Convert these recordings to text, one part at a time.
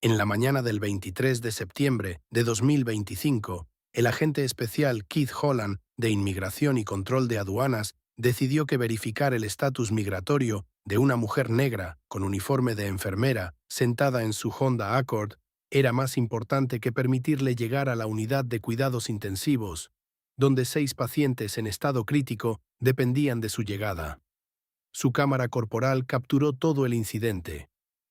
En la mañana del 23 de septiembre de 2025, el agente especial Keith Holland de Inmigración y Control de Aduanas decidió que verificar el estatus migratorio de una mujer negra con uniforme de enfermera sentada en su Honda Accord era más importante que permitirle llegar a la unidad de cuidados intensivos, donde 6 pacientes en estado crítico dependían de su llegada. Su cámara corporal capturó todo el incidente.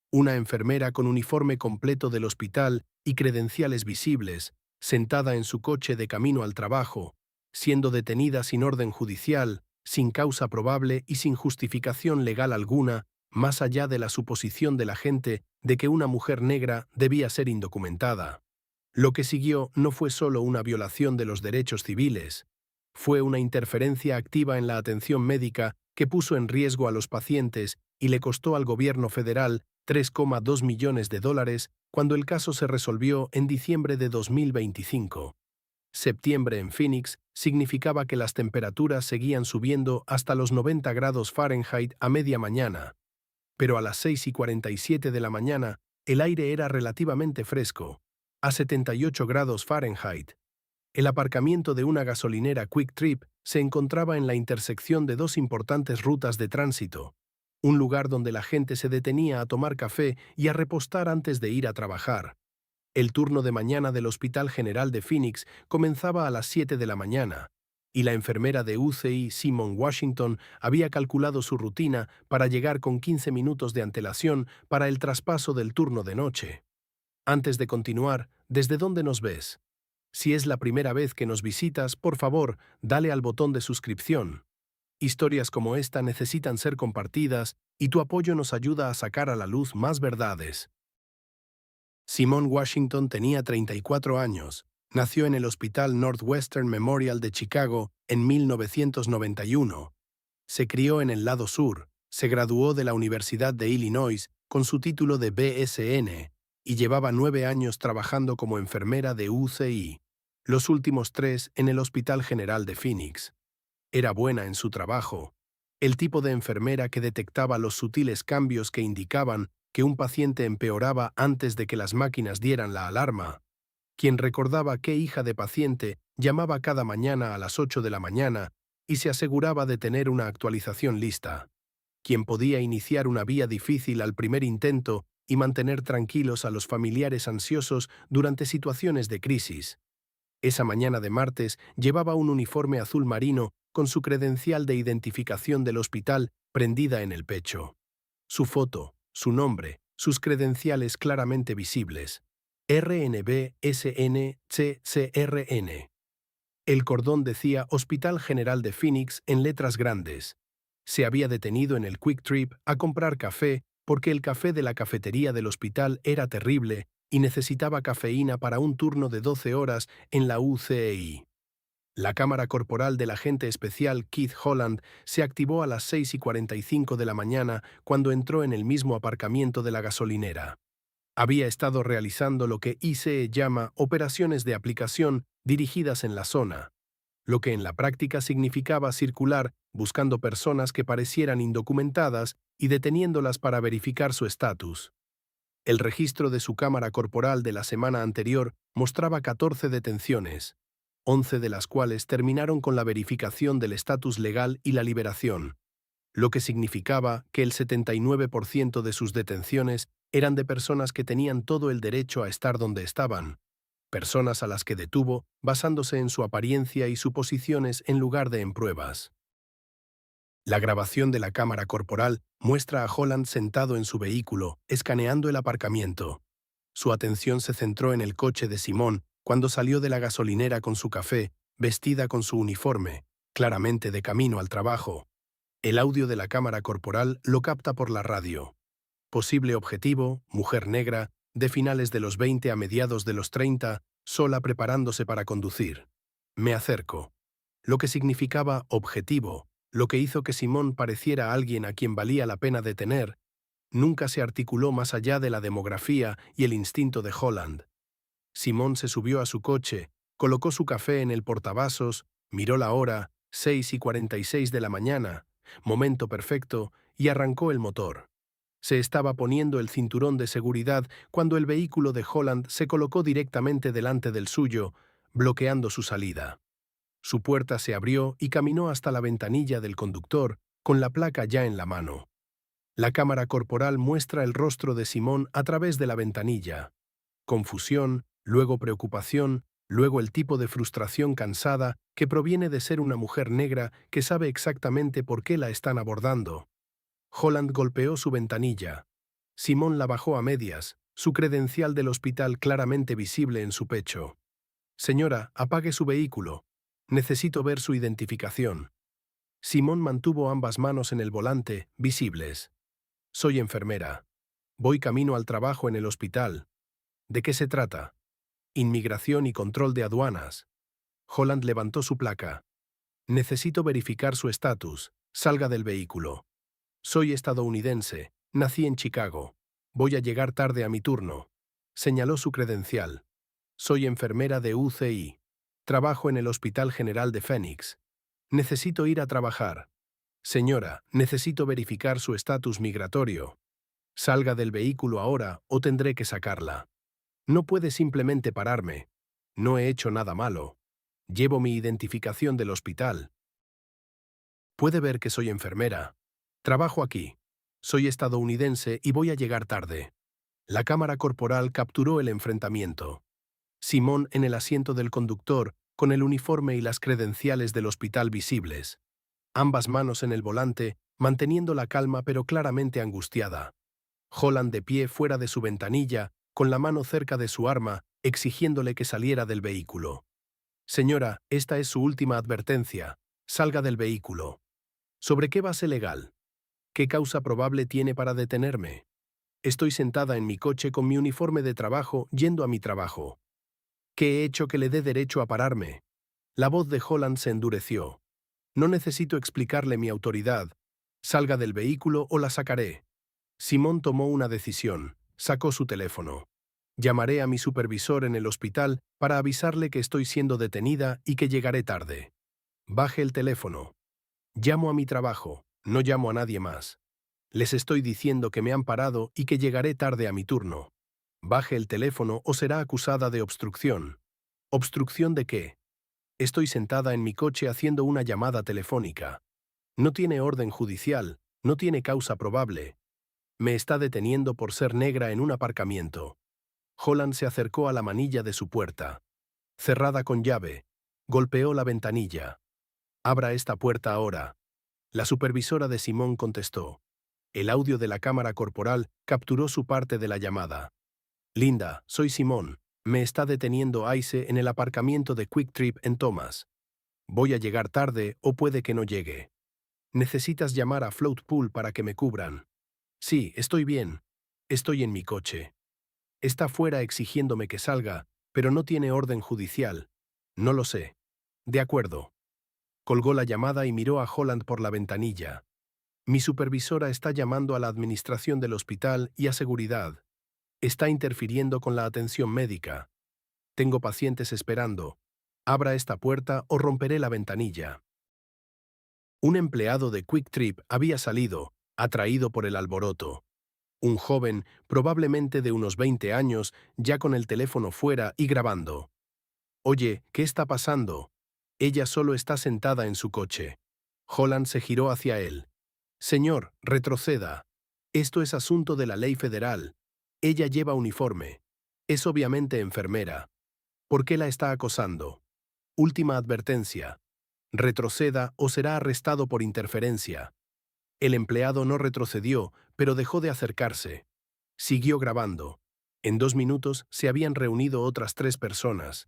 Una enfermera con uniforme completo del hospital y credenciales visibles, sentada en su coche de camino al trabajo, siendo detenida sin orden judicial, sin causa probable y sin justificación legal alguna, más allá de la suposición de la gente de que una mujer negra debía ser indocumentada. Lo que siguió no fue solo una violación de los derechos civiles, fue una interferencia activa en la atención médica que puso en riesgo a los pacientes y le costó al gobierno federal 3,2 millones de dólares cuando el caso se resolvió en diciembre de 2025. Septiembre en Phoenix significaba que las temperaturas seguían subiendo hasta los 90 grados Fahrenheit a media mañana, pero a las 6:47 de la mañana el aire era relativamente fresco, a 78 grados Fahrenheit. El aparcamiento de una gasolinera Quick Trip se encontraba en la intersección de dos importantes rutas de tránsito, un lugar donde la gente se detenía a tomar café y a repostar antes de ir a trabajar. El turno de mañana del Hospital General de Phoenix comenzaba a las 7 de la mañana, y la enfermera de UCI, Simon Washington, había calculado su rutina para llegar con 15 minutos de antelación para el traspaso del turno de noche. Antes de continuar, ¿desde dónde nos ves? Si es la primera vez que nos visitas, por favor, dale al botón de suscripción. Historias como esta necesitan ser compartidas y tu apoyo nos ayuda a sacar a la luz más verdades. Simone Washington tenía 34 años. Nació en el Hospital Northwestern Memorial de Chicago en 1991. Se crió en el lado sur, se graduó de la Universidad de Illinois con su título de BSN y llevaba 9 años trabajando como enfermera de UCI, los últimos 3 en el Hospital General de Phoenix. Era buena en su trabajo, el tipo de enfermera que detectaba los sutiles cambios que indicaban que un paciente empeoraba antes de que las máquinas dieran la alarma, quien recordaba qué hija de paciente llamaba cada mañana a las 8 de la mañana y se aseguraba de tener una actualización lista, quien podía iniciar una vía difícil al primer intento y mantener tranquilos a los familiares ansiosos durante situaciones de crisis. Esa mañana de martes llevaba un uniforme azul marino con su credencial de identificación del hospital prendida en el pecho. Su foto, su nombre, sus credenciales claramente visibles. RNB SNCCRN. El cordón decía Hospital General de Phoenix en letras grandes. Se había detenido en el Quick Trip a comprar café porque el café de la cafetería del hospital era terrible y necesitaba cafeína para un turno de 12 horas en la UCI. La cámara corporal del agente especial Keith Holland se activó a las 6:45 de la mañana cuando entró en el mismo aparcamiento de la gasolinera. Había estado realizando lo que ICE llama operaciones de aplicación dirigidas en la zona, lo que en la práctica significaba circular buscando personas que parecieran indocumentadas y deteniéndolas para verificar su estatus. El registro de su cámara corporal de la semana anterior mostraba 14 detenciones, 11 de las cuales terminaron con la verificación del estatus legal y la liberación, lo que significaba que el 79% de sus detenciones eran de personas que tenían todo el derecho a estar donde estaban, personas a las que detuvo basándose en su apariencia y suposiciones en lugar de en pruebas. La grabación de la cámara corporal muestra a Holland sentado en su vehículo, escaneando el aparcamiento. Su atención se centró en el coche de Simone cuando salió de la gasolinera con su café, vestida con su uniforme, claramente de camino al trabajo. El audio de la cámara corporal lo capta por la radio. Posible objetivo, mujer negra, de finales de los 20 a mediados de los 30, sola preparándose para conducir. Me acerco. Lo que significaba objetivo, lo que hizo que Simone pareciera alguien a quien valía la pena detener, nunca se articuló más allá de la demografía y el instinto de Holland. Simone se subió a su coche, colocó su café en el portavasos, miró la hora, 6:46 de la mañana, momento perfecto, y arrancó el motor. Se estaba poniendo el cinturón de seguridad cuando el vehículo de Holland se colocó directamente delante del suyo, bloqueando su salida. Su puerta se abrió y caminó hasta la ventanilla del conductor, con la placa ya en la mano. La cámara corporal muestra el rostro de Simón a través de la ventanilla. Confusión, luego preocupación, luego el tipo de frustración cansada que proviene de ser una mujer negra que sabe exactamente por qué la están abordando. Holland golpeó su ventanilla. Simón la bajó a medias, su credencial del hospital claramente visible en su pecho. Señora, apague su vehículo. Necesito ver su identificación. Simón mantuvo ambas manos en el volante, visibles. Soy enfermera. Voy camino al trabajo en el hospital. ¿De qué se trata? Inmigración y control de aduanas. Holland levantó su placa. Necesito verificar su estatus. Salga del vehículo. Soy estadounidense. Nací en Chicago. Voy a llegar tarde a mi turno. Señaló su credencial. Soy enfermera de UCI. Trabajo en el Hospital General de Phoenix. Necesito ir a trabajar. Señora, necesito verificar su estatus migratorio. Salga del vehículo ahora o tendré que sacarla. No puede simplemente pararme. No he hecho nada malo. Llevo mi identificación del hospital. Puede ver que soy enfermera. Trabajo aquí. Soy estadounidense y voy a llegar tarde. La cámara corporal capturó el enfrentamiento. Simón en el asiento del conductor, con el uniforme y las credenciales del hospital visibles. Ambas manos en el volante, manteniendo la calma pero claramente angustiada. Holland de pie fuera de su ventanilla, con la mano cerca de su arma, exigiéndole que saliera del vehículo. Señora, esta es su última advertencia. Salga del vehículo. ¿Sobre qué base legal? ¿Qué causa probable tiene para detenerme? Estoy sentada en mi coche con mi uniforme de trabajo yendo a mi trabajo. ¿Qué he hecho que le dé derecho a pararme? La voz de Holland se endureció. No necesito explicarle mi autoridad. Salga del vehículo o la sacaré. Simón tomó una decisión. Sacó su teléfono. Llamaré a mi supervisor en el hospital para avisarle que estoy siendo detenida y que llegaré tarde. Baje el teléfono. Llamo a mi trabajo, no llamo a nadie más. Les estoy diciendo que me han parado y que llegaré tarde a mi turno. Baje el teléfono o será acusada de obstrucción. ¿Obstrucción de qué? Estoy sentada en mi coche haciendo una llamada telefónica. No tiene orden judicial, no tiene causa probable. Me está deteniendo por ser negra en un aparcamiento. Holland se acercó a la manilla de su puerta. Cerrada con llave. Golpeó la ventanilla. Abra esta puerta ahora. La supervisora de Simón contestó. El audio de la cámara corporal capturó su parte de la llamada. Linda, soy Simón. Me está deteniendo ICE en el aparcamiento de Quick Trip en Thomas. Voy a llegar tarde o puede que no llegue. Necesitas llamar a Float Pool para que me cubran. Sí, estoy bien. Estoy en mi coche. Está fuera exigiéndome que salga, pero no tiene orden judicial. No lo sé. De acuerdo. Colgó la llamada y miró a Holland por la ventanilla. Mi supervisora está llamando a la administración del hospital y a seguridad. Está interfiriendo con la atención médica. Tengo pacientes esperando. Abra esta puerta o romperé la ventanilla. Un empleado de Quick Trip había salido, atraído por el alboroto. Un joven, probablemente de unos 20 años, ya con el teléfono fuera y grabando. Oye, ¿qué está pasando? Ella solo está sentada en su coche. Holland se giró hacia él. Señor, retroceda. Esto es asunto de la ley federal. Ella lleva uniforme. Es obviamente enfermera. ¿Por qué la está acosando? Última advertencia. Retroceda o será arrestado por interferencia. El empleado no retrocedió, pero dejó de acercarse. Siguió grabando. En 2 minutos se habían reunido otras 3 personas,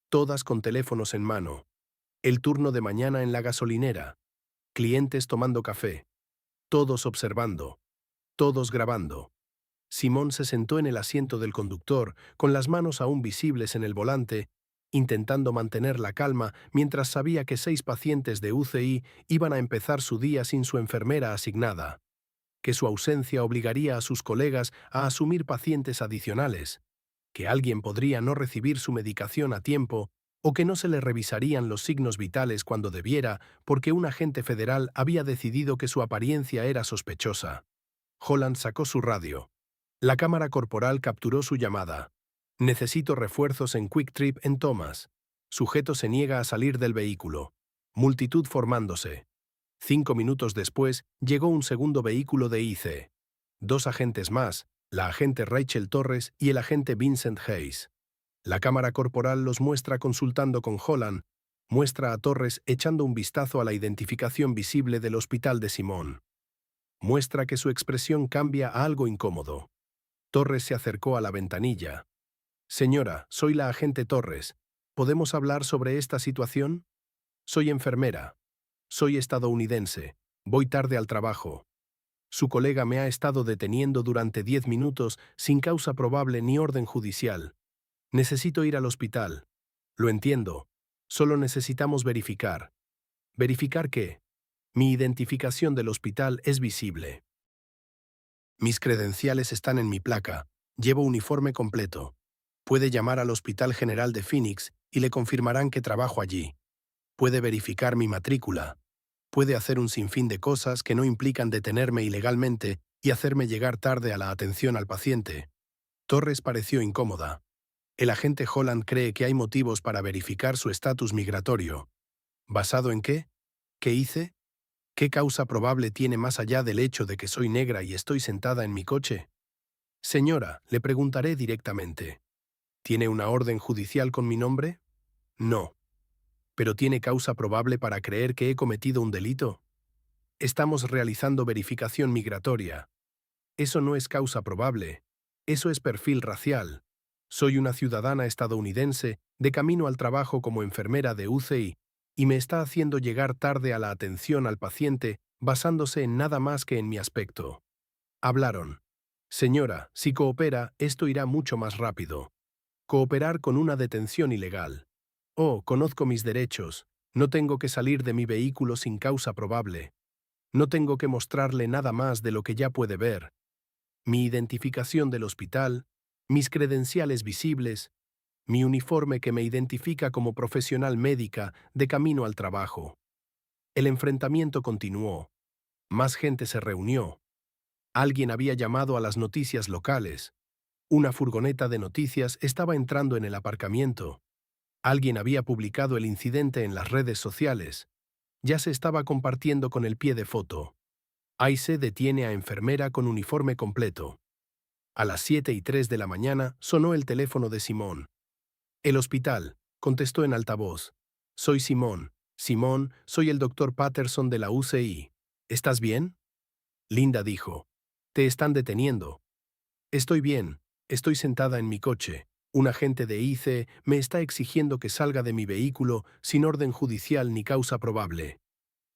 todas con teléfonos en mano. El turno de mañana en la gasolinera. Clientes tomando café. Todos observando. Todos grabando. Simón se sentó en el asiento del conductor, con las manos aún visibles en el volante, intentando mantener la calma mientras sabía que 6 pacientes de UCI iban a empezar su día sin su enfermera asignada, que su ausencia obligaría a sus colegas a asumir pacientes adicionales, que alguien podría no recibir su medicación a tiempo o que no se le revisarían los signos vitales cuando debiera porque un agente federal había decidido que su apariencia era sospechosa. Holland sacó su radio. La cámara corporal capturó su llamada. Necesito refuerzos en Quick Trip en Thomas. Sujeto se niega a salir del vehículo. Multitud formándose. 5 minutos después, llegó un segundo vehículo de IC. 2 agentes más, la agente Rachel Torres y el agente Vincent Hayes. La cámara corporal los muestra consultando con Holland, muestra a Torres echando un vistazo a la identificación visible del hospital de Simón. Muestra que su expresión cambia a algo incómodo. Torres se acercó a la ventanilla. Señora, soy la agente Torres. ¿Podemos hablar sobre esta situación? Soy enfermera. Soy estadounidense. Voy tarde al trabajo. Su colega me ha estado deteniendo durante 10 minutos sin causa probable ni orden judicial. Necesito ir al hospital. Lo entiendo. Solo necesitamos verificar. ¿Verificar qué? Mi identificación del hospital es visible. Mis credenciales están en mi placa. Llevo uniforme completo. Puede llamar al Hospital General de Phoenix y le confirmarán que trabajo allí. Puede verificar mi matrícula. Puede hacer un sinfín de cosas que no implican detenerme ilegalmente y hacerme llegar tarde a la atención al paciente. Torres pareció incómoda. El agente Holland cree que hay motivos para verificar su estatus migratorio. ¿Basado en qué? ¿Qué hice? ¿Qué causa probable tiene más allá del hecho de que soy negra y estoy sentada en mi coche? Señora, le preguntaré directamente. ¿Tiene una orden judicial con mi nombre? No. ¿Pero tiene causa probable para creer que he cometido un delito? Estamos realizando verificación migratoria. Eso no es causa probable. Eso es perfil racial. Soy una ciudadana estadounidense de camino al trabajo como enfermera de UCI y me está haciendo llegar tarde a la atención al paciente basándose en nada más que en mi aspecto. Hablaron. Señora, si coopera, esto irá mucho más rápido. Cooperar con una detención ilegal. Oh, conozco mis derechos. No tengo que salir de mi vehículo sin causa probable. No tengo que mostrarle nada más de lo que ya puede ver. Mi identificación del hospital, mis credenciales visibles, mi uniforme que me identifica como profesional médica de camino al trabajo. El enfrentamiento continuó. Más gente se reunió. Alguien había llamado a las noticias locales. Una furgoneta de noticias estaba entrando en el aparcamiento. Alguien había publicado el incidente en las redes sociales. Ya se estaba compartiendo con el pie de foto. ICE detiene a enfermera con uniforme completo. A las 7:03 de la mañana sonó el teléfono de Simón. El hospital, contestó en altavoz. Soy Simón. Simón, soy el doctor Patterson de la UCI. ¿Estás bien? Linda dijo. Te están deteniendo. Estoy bien. Estoy sentada en mi coche. Un agente de ICE me está exigiendo que salga de mi vehículo sin orden judicial ni causa probable.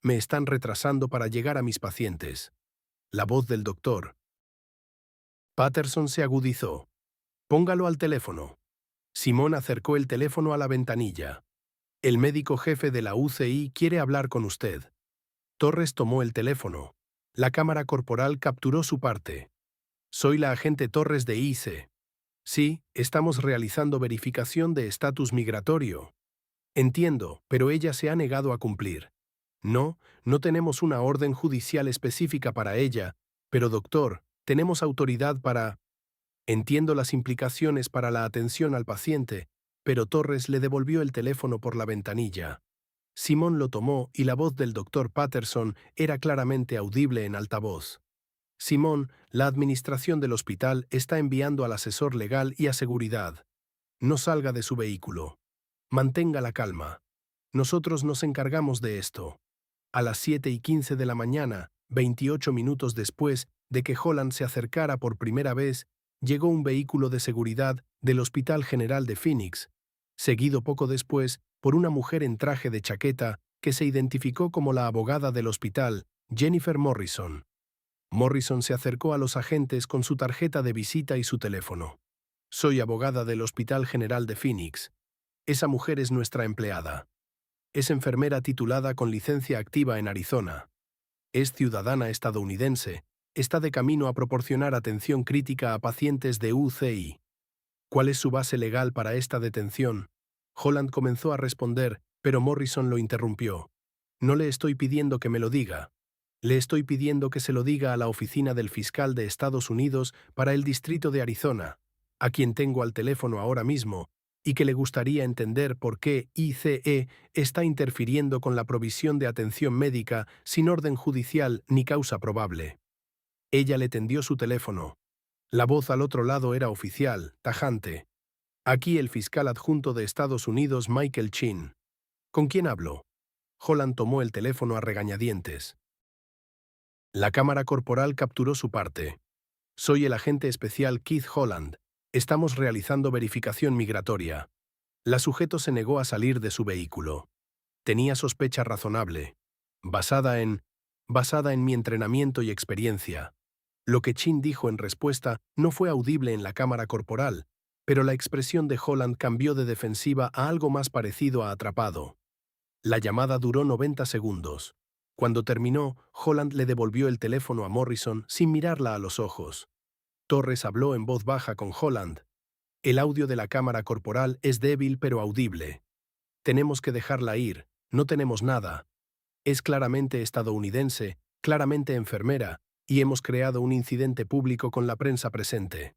Me están retrasando para llegar a mis pacientes. La voz del doctor. Patterson se agudizó. Póngalo al teléfono. Simón acercó el teléfono a la ventanilla. El médico jefe de la UCI quiere hablar con usted. Torres tomó el teléfono. La cámara corporal capturó su parte. Soy la agente Torres de ICE. Sí, estamos realizando verificación de estatus migratorio. Entiendo, pero ella se ha negado a cumplir. No, no tenemos una orden judicial específica para ella, pero doctor, tenemos autoridad para... Entiendo las implicaciones para la atención al paciente, pero Torres le devolvió el teléfono por la ventanilla. Simón lo tomó y la voz del doctor Patterson era claramente audible en altavoz. Simón, la administración del hospital está enviando al asesor legal y a seguridad. No salga de su vehículo. Mantenga la calma. Nosotros nos encargamos de esto. A las 7:15 de la mañana, 28 minutos después de que Holland se acercara por primera vez, llegó un vehículo de seguridad del Hospital General de Phoenix, seguido poco después por una mujer en traje de chaqueta que se identificó como la abogada del hospital, Jennifer Morrison. Morrison se acercó a los agentes con su tarjeta de visita y su teléfono. Soy abogada del Hospital General de Phoenix. Esa mujer es nuestra empleada. Es enfermera titulada con licencia activa en Arizona. Es ciudadana estadounidense. Está de camino a proporcionar atención crítica a pacientes de UCI. ¿Cuál es su base legal para esta detención? Holland comenzó a responder, pero Morrison lo interrumpió. No le estoy pidiendo que me lo diga. Le estoy pidiendo que se lo diga a la oficina del fiscal de Estados Unidos para el distrito de Arizona, a quien tengo al teléfono ahora mismo, y que le gustaría entender por qué ICE está interfiriendo con la provisión de atención médica sin orden judicial ni causa probable. Ella le tendió su teléfono. La voz al otro lado era oficial, tajante. Aquí el fiscal adjunto de Estados Unidos, Michael Chin. ¿Con quién hablo? Holland tomó el teléfono a regañadientes. La cámara corporal capturó su parte. Soy el agente especial Keith Holland. Estamos realizando verificación migratoria. La sujeto se negó a salir de su vehículo. Tenía sospecha razonable, basada en mi entrenamiento y experiencia. Lo que Chin dijo en respuesta no fue audible en la cámara corporal, pero la expresión de Holland cambió de defensiva a algo más parecido a atrapado. La llamada duró 90 segundos. Cuando terminó, Holland le devolvió el teléfono a Morrison sin mirarla a los ojos. Torres habló en voz baja con Holland. El audio de la cámara corporal es débil pero audible. Tenemos que dejarla ir, no tenemos nada. Es claramente estadounidense, claramente enfermera, y hemos creado un incidente público con la prensa presente.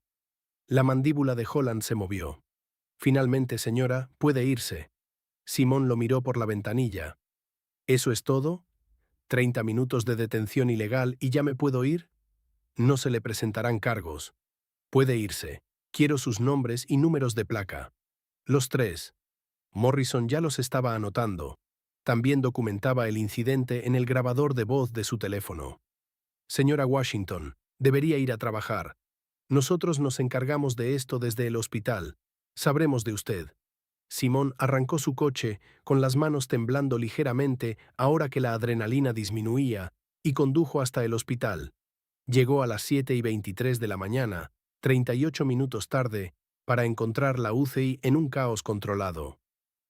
La mandíbula de Holland se movió. Finalmente, señora, puede irse. Simón lo miró por la ventanilla. ¿Eso es todo? ¿30 minutos de detención ilegal y ya me puedo ir? No se le presentarán cargos. Puede irse. Quiero sus nombres y números de placa. Los tres. Morrison ya los estaba anotando. También documentaba el incidente en el grabador de voz de su teléfono. Señora Washington, debería ir a trabajar. Nosotros nos encargamos de esto desde el hospital. Sabremos de usted. Simón arrancó su coche, con las manos temblando ligeramente ahora que la adrenalina disminuía, y condujo hasta el hospital. Llegó a las 7:23 de la mañana, 38 minutos tarde, para encontrar la UCI en un caos controlado.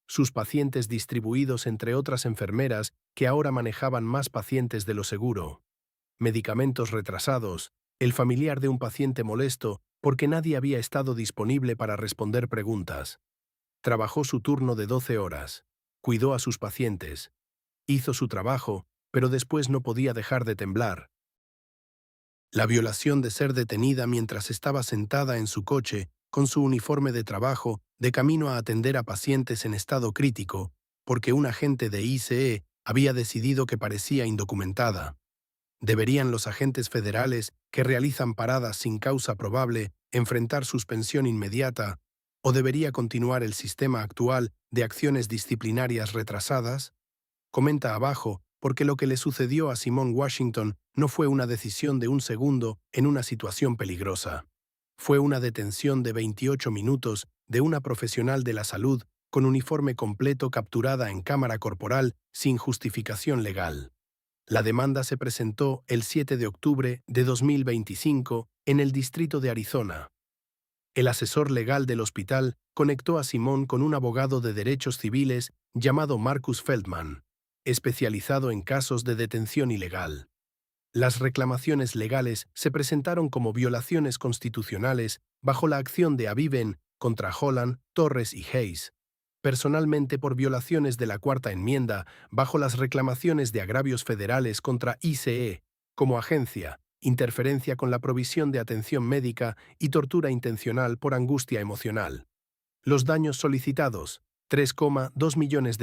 Sus pacientes distribuidos entre otras enfermeras que ahora manejaban más pacientes de lo seguro. Medicamentos retrasados, el familiar de un paciente molesto porque nadie había estado disponible para responder preguntas. Trabajó su turno de 12 horas. Cuidó a sus pacientes. Hizo su trabajo, pero después no podía dejar de temblar. La violación de ser detenida mientras estaba sentada en su coche, con su uniforme de trabajo, de camino a atender a pacientes en estado crítico, porque un agente de ICE había decidido que parecía indocumentada. ¿Deberían los agentes federales que realizan paradas sin causa probable enfrentar suspensión inmediata, o debería continuar el sistema actual de acciones disciplinarias retrasadas? Comenta abajo, porque lo que le sucedió a Simón Washington no fue una decisión de un segundo en una situación peligrosa. Fue una detención de 28 minutos de una profesional de la salud con uniforme completo capturada en cámara corporal sin justificación legal. La demanda se presentó el 7 de octubre de 2025 en el distrito de Arizona. El asesor legal del hospital conectó a Simón con un abogado de derechos civiles llamado Marcus Feldman, especializado en casos de detención ilegal. Las reclamaciones legales se presentaron como violaciones constitucionales bajo la acción de Aviven contra Holland, Torres y Hayes, personalmente por violaciones de la Cuarta Enmienda bajo las reclamaciones de agravios federales contra ICE, como agencia, interferencia con la provisión de atención médica y tortura intencional por angustia emocional. Los daños solicitados, $3,2 millones.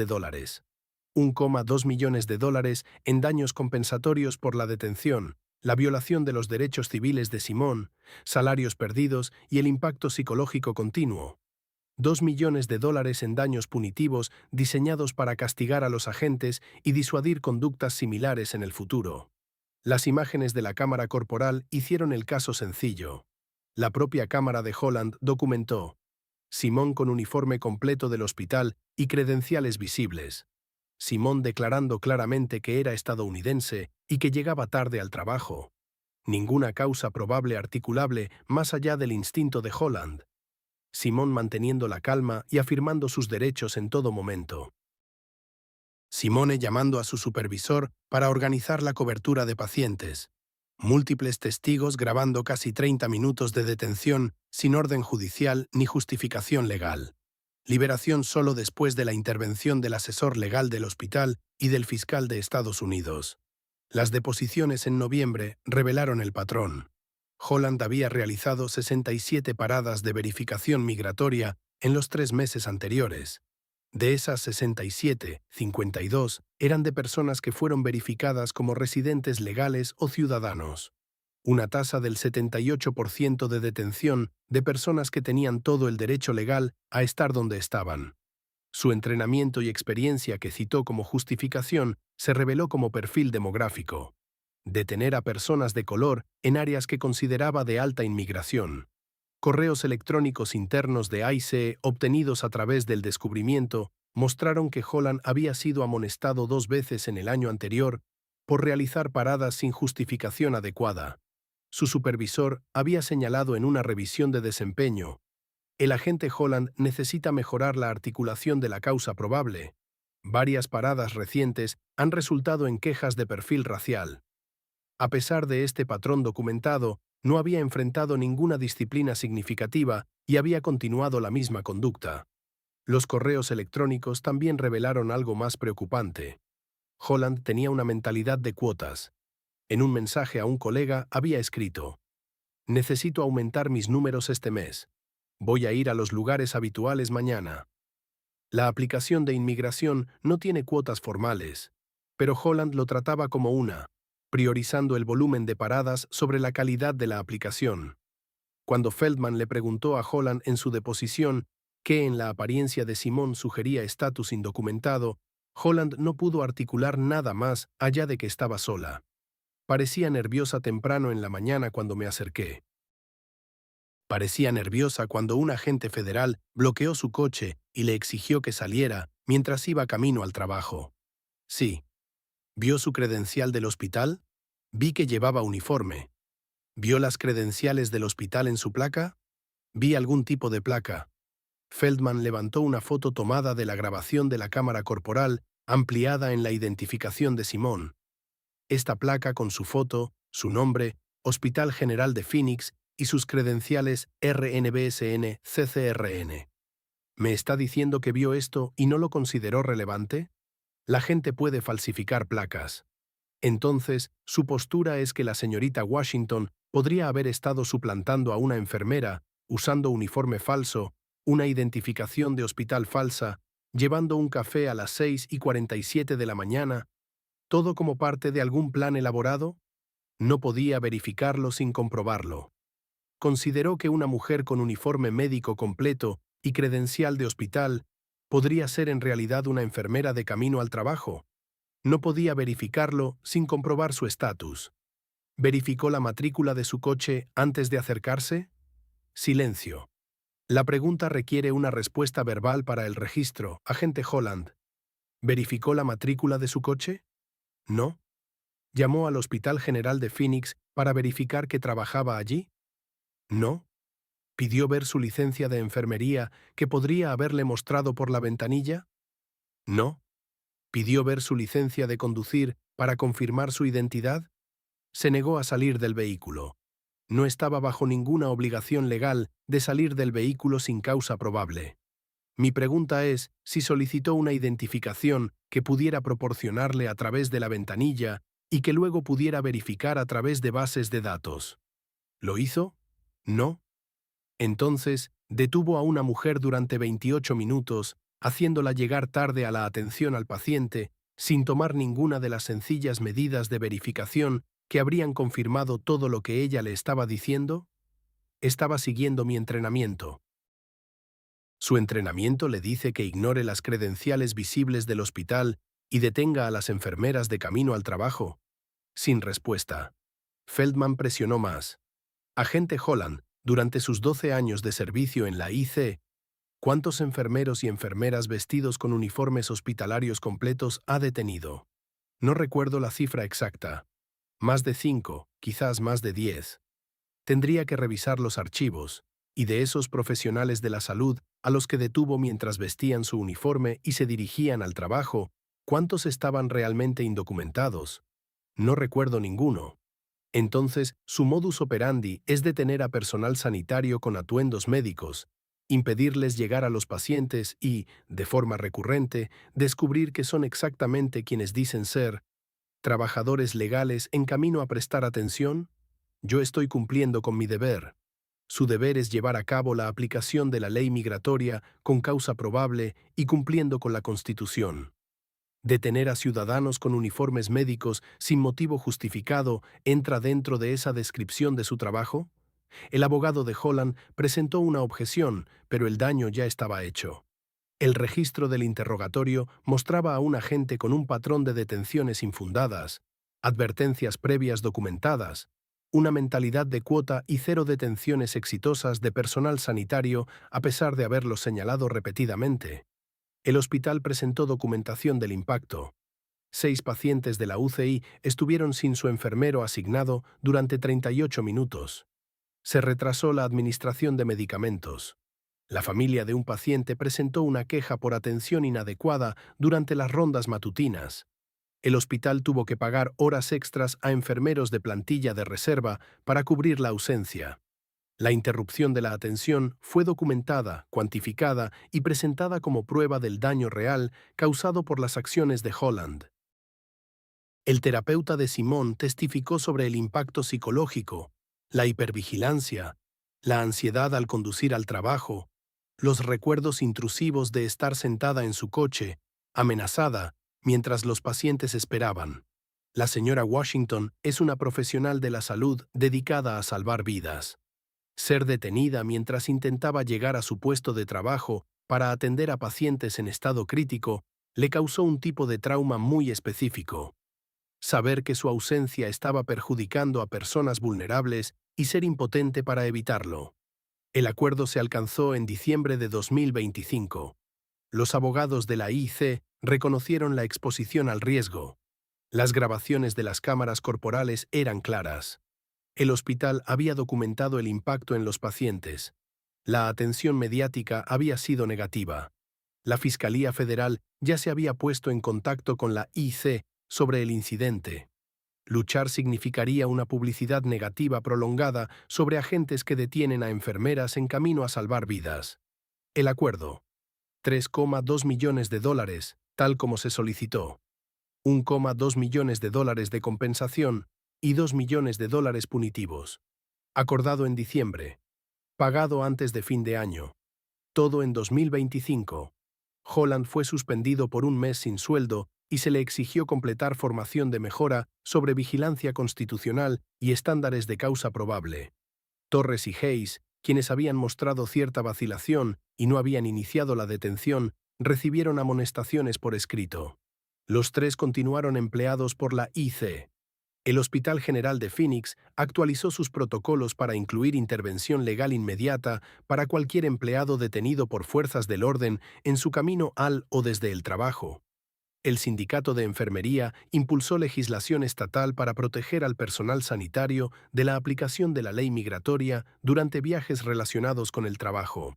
$1,2 millones en daños compensatorios por la detención, la violación de los derechos civiles de Simón, salarios perdidos y el impacto psicológico continuo. $2 millones en daños punitivos diseñados para castigar a los agentes y disuadir conductas similares en el futuro. Las imágenes de la cámara corporal hicieron el caso sencillo. La propia cámara de Holland documentó: Simón con uniforme completo del hospital y credenciales visibles. Simón declarando claramente que era estadounidense y que llegaba tarde al trabajo. Ninguna causa probable articulable más allá del instinto de Holland. Simón manteniendo la calma y afirmando sus derechos en todo momento. Simone llamando a su supervisor para organizar la cobertura de pacientes. Múltiples testigos grabando casi 30 minutos de detención sin orden judicial ni justificación legal. Liberación solo después de la intervención del asesor legal del hospital y del fiscal de Estados Unidos. Las deposiciones en noviembre revelaron el patrón. Holland había realizado 67 paradas de verificación migratoria en los 3 meses anteriores. De esas 67, 52 eran de personas que fueron verificadas como residentes legales o ciudadanos. Una tasa del 78% de detención de personas que tenían todo el derecho legal a estar donde estaban. Su entrenamiento y experiencia que citó como justificación se reveló como perfil demográfico. Detener a personas de color en áreas que consideraba de alta inmigración. Correos electrónicos internos de ICE obtenidos a través del descubrimiento mostraron que Holland había sido amonestado 2 veces en el año anterior por realizar paradas sin justificación adecuada. Su supervisor había señalado en una revisión de desempeño: el agente Holland necesita mejorar la articulación de la causa probable. Varias paradas recientes han resultado en quejas de perfil racial. A pesar de este patrón documentado, no había enfrentado ninguna disciplina significativa y había continuado la misma conducta. Los correos electrónicos también revelaron algo más preocupante. Holland tenía una mentalidad de cuotas. En un mensaje a un colega había escrito: «Necesito aumentar mis números este mes. Voy a ir a los lugares habituales mañana». La aplicación de inmigración no tiene cuotas formales, pero Holland lo trataba como una, priorizando el volumen de paradas sobre la calidad de la aplicación. Cuando Feldman le preguntó a Holland en su deposición qué en la apariencia de Simón sugería estatus indocumentado, Holland no pudo articular nada más allá de que estaba sola. Parecía nerviosa temprano en la mañana cuando me acerqué. Parecía nerviosa cuando un agente federal bloqueó su coche y le exigió que saliera mientras iba camino al trabajo. Sí. ¿Vio su credencial del hospital? Vi que llevaba uniforme. ¿Vio las credenciales del hospital en su placa? Vi algún tipo de placa. Feldman levantó una foto tomada de la grabación de la cámara corporal ampliada en la identificación de Simón. Esta placa con su foto, su nombre, Hospital General de Phoenix y sus credenciales RNBSN-CCRN. ¿Me está diciendo que vio esto y no lo consideró relevante? La gente puede falsificar placas. Entonces, su postura es que la señorita Washington podría haber estado suplantando a una enfermera, usando uniforme falso, una identificación de hospital falsa, llevando un café a las 6:47 de la mañana, todo como parte de algún plan elaborado. No podía verificarlo sin comprobarlo. Consideró que una mujer con uniforme médico completo y credencial de hospital podría ser en realidad una enfermera de camino al trabajo. No podía verificarlo sin comprobar su estatus. ¿Verificó la matrícula de su coche antes de acercarse? Silencio. La pregunta requiere una respuesta verbal para el registro, agente Holland. ¿Verificó la matrícula de su coche? No. ¿Llamó al Hospital General de Phoenix para verificar que trabajaba allí? No. ¿Pidió ver su licencia de enfermería que podría haberle mostrado por la ventanilla? No. ¿Pidió ver su licencia de conducir para confirmar su identidad? Se negó a salir del vehículo. No estaba bajo ninguna obligación legal de salir del vehículo sin causa probable. Mi pregunta es si solicitó una identificación que pudiera proporcionarle a través de la ventanilla y que luego pudiera verificar a través de bases de datos. ¿Lo hizo? No. Entonces, detuvo a una mujer durante 28 minutos, haciéndola llegar tarde a la atención al paciente, sin tomar ninguna de las sencillas medidas de verificación que habrían confirmado todo lo que ella le estaba diciendo. Estaba siguiendo mi entrenamiento. Su entrenamiento le dice que ignore las credenciales visibles del hospital y detenga a las enfermeras de camino al trabajo. Sin respuesta. Feldman presionó más. Agente Holland, durante sus 12 años de servicio en la IC, ¿cuántos enfermeros y enfermeras vestidos con uniformes hospitalarios completos ha detenido? No recuerdo la cifra exacta. Más de 5, quizás más de 10. Tendría que revisar los archivos, y de esos profesionales de la salud a los que detuvo mientras vestían su uniforme y se dirigían al trabajo, ¿cuántos estaban realmente indocumentados? No recuerdo ninguno. Entonces, su modus operandi es detener a personal sanitario con atuendos médicos, impedirles llegar a los pacientes y, de forma recurrente, descubrir que son exactamente quienes dicen ser. ¿Trabajadores legales en camino a prestar atención? Yo estoy cumpliendo con mi deber. Su deber es llevar a cabo la aplicación de la ley migratoria con causa probable y cumpliendo con la Constitución. Detener a ciudadanos con uniformes médicos sin motivo justificado entra dentro de esa descripción de su trabajo. El abogado de Holland presentó una objeción, pero el daño ya estaba hecho. El registro del interrogatorio mostraba a un agente con un patrón de detenciones infundadas, advertencias previas documentadas, una mentalidad de cuota y cero detenciones exitosas de personal sanitario a pesar de haberlo señalado repetidamente. El hospital presentó documentación del impacto. 6 pacientes de la UCI estuvieron sin su enfermero asignado durante 38 minutos. Se retrasó la administración de medicamentos. La familia de un paciente presentó una queja por atención inadecuada durante las rondas matutinas. El hospital tuvo que pagar horas extras a enfermeros de plantilla de reserva para cubrir la ausencia. La interrupción de la atención fue documentada, cuantificada y presentada como prueba del daño real causado por las acciones de Holland. El terapeuta de Simón testificó sobre el impacto psicológico, la hipervigilancia, la ansiedad al conducir al trabajo, los recuerdos intrusivos de estar sentada en su coche, amenazada, mientras los pacientes esperaban. La señora Washington es una profesional de la salud dedicada a salvar vidas. Ser detenida mientras intentaba llegar a su puesto de trabajo para atender a pacientes en estado crítico le causó un tipo de trauma muy específico. Saber que su ausencia estaba perjudicando a personas vulnerables y ser impotente para evitarlo. El acuerdo se alcanzó en diciembre de 2025. Los abogados de la IC reconocieron la exposición al riesgo. Las grabaciones de las cámaras corporales eran claras. El hospital había documentado el impacto en los pacientes. La atención mediática había sido negativa. La Fiscalía Federal ya se había puesto en contacto con la IC sobre el incidente. Luchar significaría una publicidad negativa prolongada sobre agentes que detienen a enfermeras en camino a salvar vidas. El acuerdo. 3,2 millones de dólares, tal como se solicitó. 1,2 millones de dólares de compensación y 2 millones de dólares punitivos. Acordado en diciembre. Pagado antes de fin de año. Todo en 2025. Holland fue suspendido por un mes sin sueldo y se le exigió completar formación de mejora sobre vigilancia constitucional y estándares de causa probable. Torres y Hayes, quienes habían mostrado cierta vacilación y no habían iniciado la detención, recibieron amonestaciones por escrito. Los tres continuaron empleados por la IC. El Hospital General de Phoenix actualizó sus protocolos para incluir intervención legal inmediata para cualquier empleado detenido por fuerzas del orden en su camino al o desde el trabajo. El Sindicato de Enfermería impulsó legislación estatal para proteger al personal sanitario de la aplicación de la ley migratoria durante viajes relacionados con el trabajo.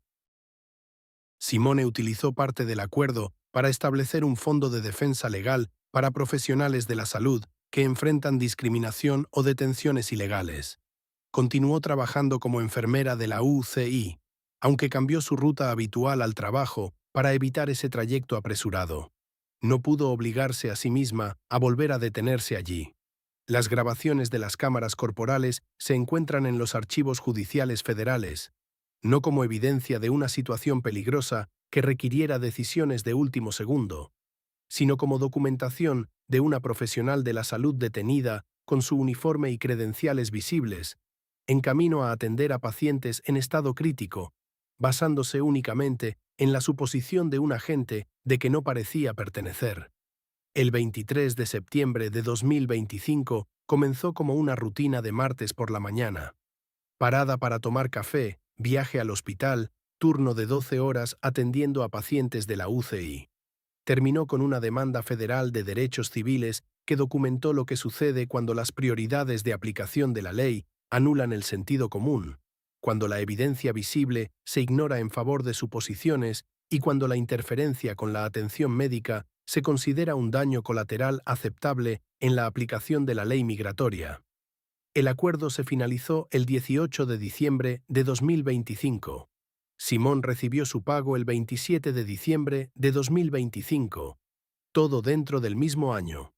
Simone utilizó parte del acuerdo para establecer un fondo de defensa legal para profesionales de la salud que enfrentan discriminación o detenciones ilegales. Continuó trabajando como enfermera de la UCI, aunque cambió su ruta habitual al trabajo para evitar ese trayecto apresurado. No pudo obligarse a sí misma a volver a detenerse allí. Las grabaciones de las cámaras corporales se encuentran en los archivos judiciales federales, no como evidencia de una situación peligrosa que requiriera decisiones de último segundo, sino como documentación de una profesional de la salud detenida con su uniforme y credenciales visibles, en camino a atender a pacientes en estado crítico, basándose únicamente en la suposición de un agente de que no parecía pertenecer. El 23 de septiembre de 2025 comenzó como una rutina de martes por la mañana. Parada para tomar café, viaje al hospital, turno de 12 horas atendiendo a pacientes de la UCI. Terminó con una demanda federal de derechos civiles que documentó lo que sucede cuando las prioridades de aplicación de la ley anulan el sentido común, cuando la evidencia visible se ignora en favor de suposiciones y cuando la interferencia con la atención médica se considera un daño colateral aceptable en la aplicación de la ley migratoria. El acuerdo se finalizó el 18 de diciembre de 2025. Simón recibió su pago el 27 de diciembre de 2025. Todo dentro del mismo año.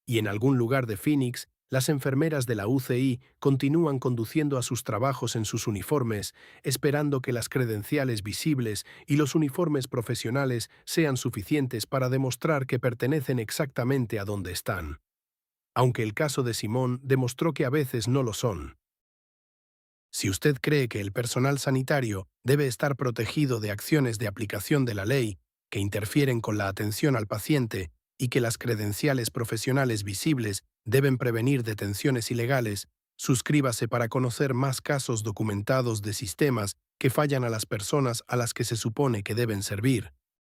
Y en algún lugar de Phoenix, las enfermeras de la UCI continúan conduciendo a sus trabajos en sus uniformes, esperando que las credenciales visibles y los uniformes profesionales sean suficientes para demostrar que pertenecen exactamente a donde están. Aunque el caso de Simón demostró que a veces no lo son. Si usted cree que el personal sanitario debe estar protegido de acciones de aplicación de la ley que interfieren con la atención al paciente y que las credenciales profesionales visibles deben prevenir detenciones ilegales, suscríbase para conocer más casos documentados de sistemas que fallan a las personas a las que se supone que deben servir.